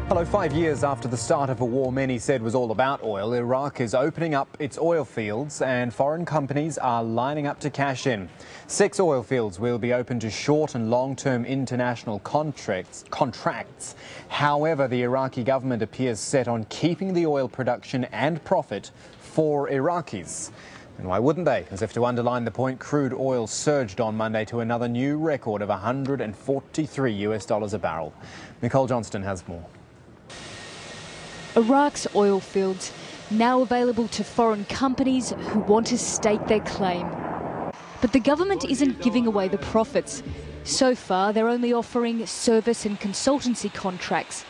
Hello, 5 years after the start of a war many said was all about oil, Iraq is opening up its oil fields and foreign companies are lining up to cash in. 6 oil fields will be open to short and long-term international contracts. However, the Iraqi government appears set on keeping the oil production and profit for Iraqis. And why wouldn't they? As if to underline the point, crude oil surged on Monday to another new record of $143 a barrel. Nicole Johnston has more. Iraq's oil fields now available to foreign companies who want to stake their claim. But the government isn't giving away the profits. So far, they're only offering service and consultancy contracts.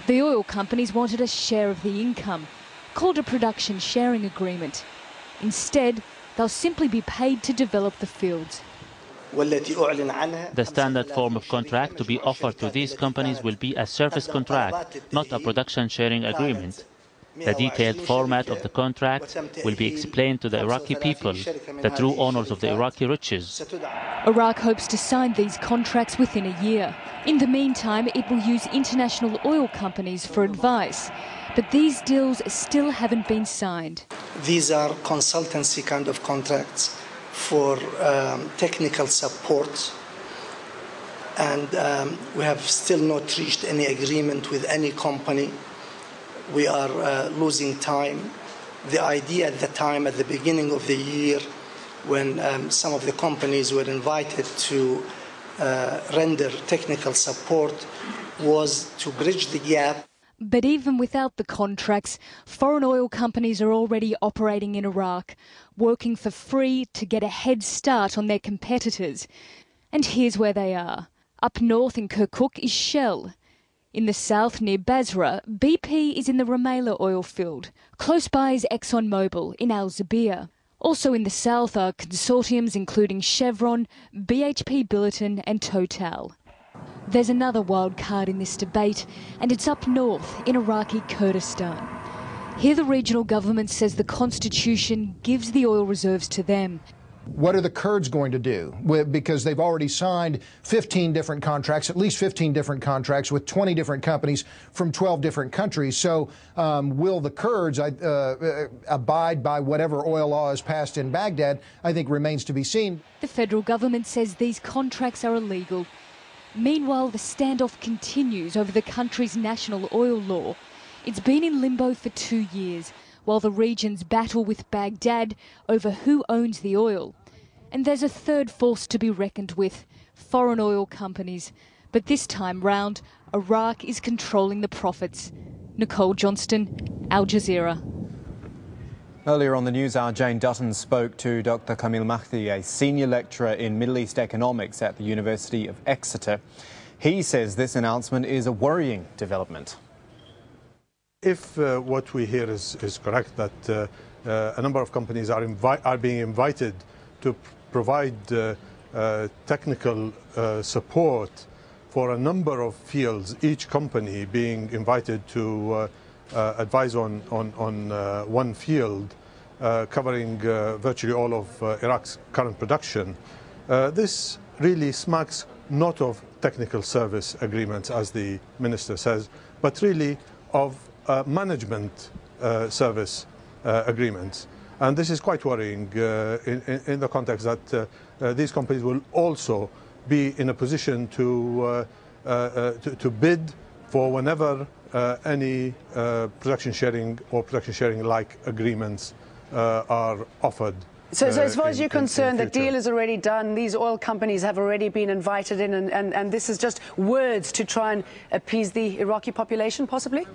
The oil companies wanted a share of the income, called a production sharing agreement. Instead, they'll simply be paid to develop the fields. The standard form of contract to be offered to these companies will be a service contract, not a production sharing agreement. The detailed format of the contract will be explained to the Iraqi people, the true owners of the Iraqi riches. Iraq hopes to sign these contracts within a year. In the meantime, it will use international oil companies for advice. But these deals still haven't been signed. These are consultancy kind of contracts for technical support, and we have still not reached any agreement with any company. We are losing time. The idea at the time, at the beginning of the year, when some of the companies were invited to render technical support, was to bridge the gap. But even without the contracts, foreign oil companies are already operating in Iraq, working for free to get a head start on their competitors. And here's where they are. Up north in Kirkuk is Shell. In the south near Basra, BP is in the Rumaila oil field. Close by is ExxonMobil in Al Zabiya. Also in the south are consortiums including Chevron, BHP Billiton and Total. There's another wild card in this debate, and it's up north in Iraqi Kurdistan. Here the regional government says the constitution gives the oil reserves to them. What are the Kurds going to do? Because they've already signed 15 different contracts, at least 15 different contracts with 20 different companies from 12 different countries. So will the Kurds abide by whatever oil law is passed in Baghdad, I think remains to be seen. The federal government says these contracts are illegal. Meanwhile, the standoff continues over the country's national oil law. It's been in limbo for 2 years, while the regions battle with Baghdad over who owns the oil. And there's a third force to be reckoned with, foreign oil companies. But this time round, Iraq is controlling the profits. Nicole Johnston, Al Jazeera. Earlier on the news hour, Jane Dutton spoke to Dr. Kamil Mahdi, a senior lecturer in Middle East economics at the University of Exeter. He says this announcement is a worrying development. If what we hear is correct, that a number of companies are being invited to provide technical support for a number of fields, each company being invited to advise on one field, covering virtually all of Iraq's current production. This really smacks not of technical service agreements, as the minister says, but really of management service agreements. And this is quite worrying in the context that these companies will also be in a position to bid for whenever any production sharing or production sharing like agreements are offered. So as far as you're concerned, the deal is already done. These oil companies have already been invited in, and this is just words to try and appease the Iraqi population, possibly?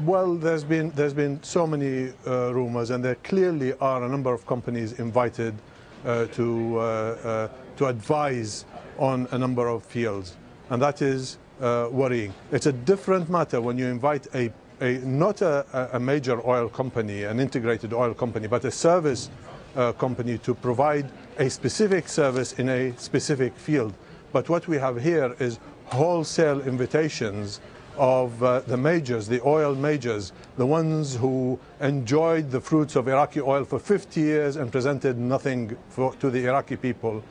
Well, there's been so many rumors, and there clearly are a number of companies invited to advise on a number of fields, and that is worrying. It's a different matter when you invite not a major oil company, an integrated oil company, but a service company to provide a specific service in a specific field. But what we have here is wholesale invitations of the majors, the oil majors, the ones who enjoyed the fruits of Iraqi oil for 50 years and presented nothing to the Iraqi people.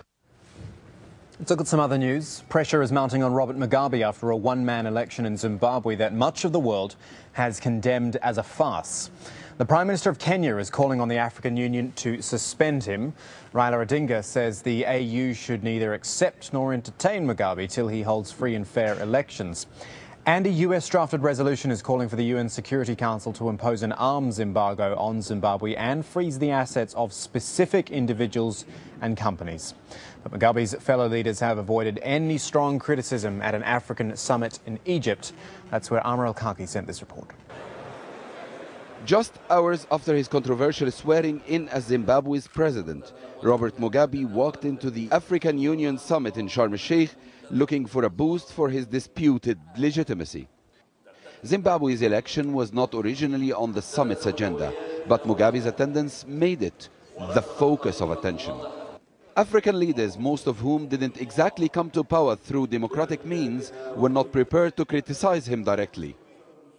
Let's look at some other news. Pressure is mounting on Robert Mugabe after a one-man election in Zimbabwe that much of the world has condemned as a farce. The Prime Minister of Kenya is calling on the African Union to suspend him. Raila Odinga says the AU should neither accept nor entertain Mugabe till he holds free and fair elections. And a US-drafted resolution is calling for the UN Security Council to impose an arms embargo on Zimbabwe and freeze the assets of specific individuals and companies. But Mugabe's fellow leaders have avoided any strong criticism at an African summit in Egypt. That's where Amr El-Kaki sent this report. Just hours after his controversial swearing in as Zimbabwe's president, Robert Mugabe walked into the African Union summit in Sharm el-Sheikh looking for a boost for his disputed legitimacy. Zimbabwe's election was not originally on the summit's agenda, but Mugabe's attendance made it the focus of attention. African leaders, most of whom didn't exactly come to power through democratic means, were not prepared to criticize him directly.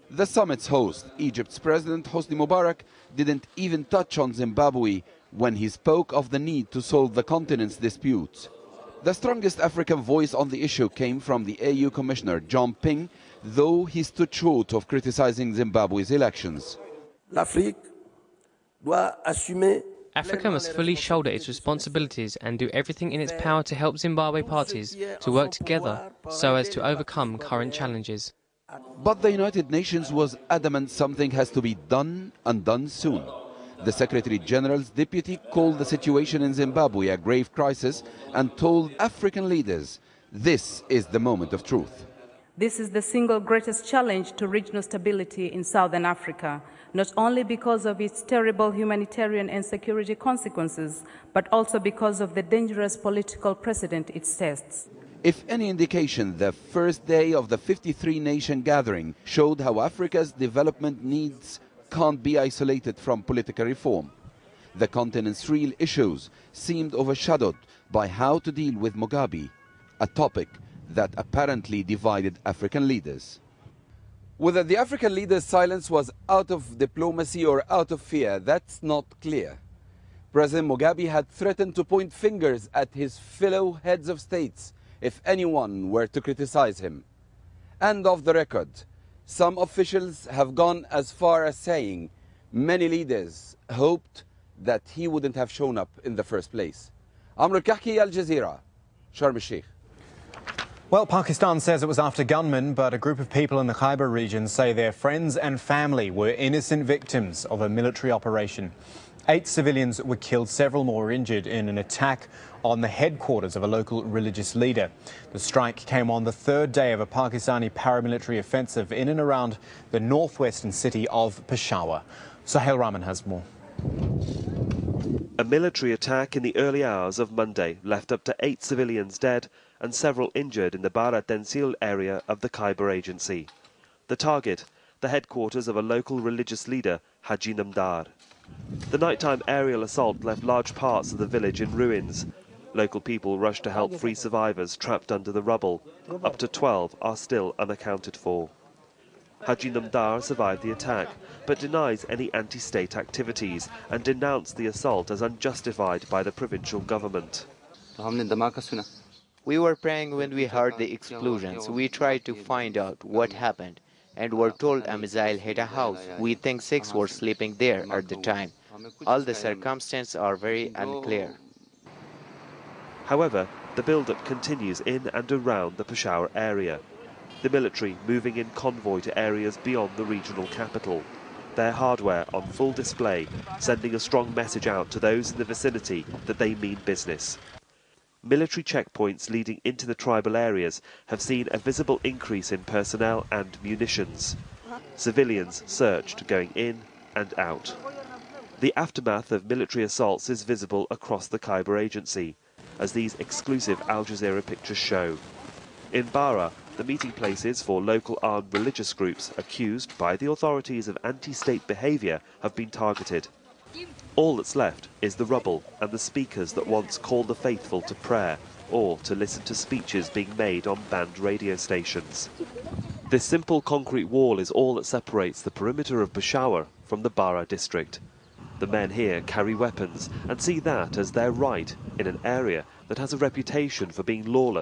The summit's host, Egypt's President Hosni Mubarak, didn't even touch on Zimbabwe when he spoke of the need to solve the continent's disputes. The strongest African voice on the issue came from the AU Commissioner, John Ping, though he stood short of criticizing Zimbabwe's elections. Africa must fully shoulder its responsibilities and do everything in its power to help Zimbabwe parties to work together so as to overcome current challenges. But the United Nations was adamant something has to be done and done soon. The Secretary General's deputy called the situation in Zimbabwe a grave crisis and told African leaders this is the moment of truth. This is the single greatest challenge to regional stability in Southern Africa, not only because of its terrible humanitarian and security consequences, but also because of the dangerous political precedent it sets. If any indication, the first day of the 53-nation gathering showed how Africa's development needs can't be isolated from political reform. The continent's real issues seemed overshadowed by how to deal with Mugabe, a topic that apparently divided African leaders. Whether the African leaders' silence was out of diplomacy or out of fear, that's not clear. President Mugabe had threatened to point fingers at his fellow heads of states if anyone were to criticize him. And off the record, some officials have gone as far as saying many leaders hoped that he wouldn't have shown up in the first place. Amr El-Kaki, Al Jazeera, Sharm el-Sheikh. Well, Pakistan says it was after gunmen, but a group of people in the Khyber region say their friends and family were innocent victims of a military operation. 8 civilians were killed, several more were injured in an attack on the headquarters of a local religious leader. The strike came on the 3rd day of a Pakistani paramilitary offensive in and around the northwestern city of Peshawar. Sahel Rahman has more. A military attack in the early hours of Monday left up to 8 civilians dead and several injured in the Bara Tensil area of the Khyber Agency. The target, the headquarters of a local religious leader, Haji Namdar. The nighttime aerial assault left large parts of the village in ruins. Local people rushed to help free survivors trapped under the rubble. Up to 12 are still unaccounted for. Haji Namdar survived the attack, but denies any anti-state activities and denounced the assault as unjustified by the provincial government. We were praying when we heard the explosions. We tried to find out what happened and were told a missile hit a house. We think 6 were sleeping there at the time. All the circumstances are very unclear. However, the build-up continues in and around the Peshawar area. The military moving in convoy to areas beyond the regional capital. Their hardware on full display, sending a strong message out to those in the vicinity that they mean business. Military checkpoints leading into the tribal areas have seen a visible increase in personnel and munitions. Civilians searched going in and out. The aftermath of military assaults is visible across the Khyber Agency, as these exclusive Al Jazeera pictures show. In Bara, the meeting places for local armed religious groups accused by the authorities of anti-state behaviour have been targeted. All that's left is the rubble and the speakers that once called the faithful to prayer or to listen to speeches being made on banned radio stations. This simple concrete wall is all that separates the perimeter of Peshawar from the Bara district. The men here carry weapons and see that as their right in an area that has a reputation for being lawless.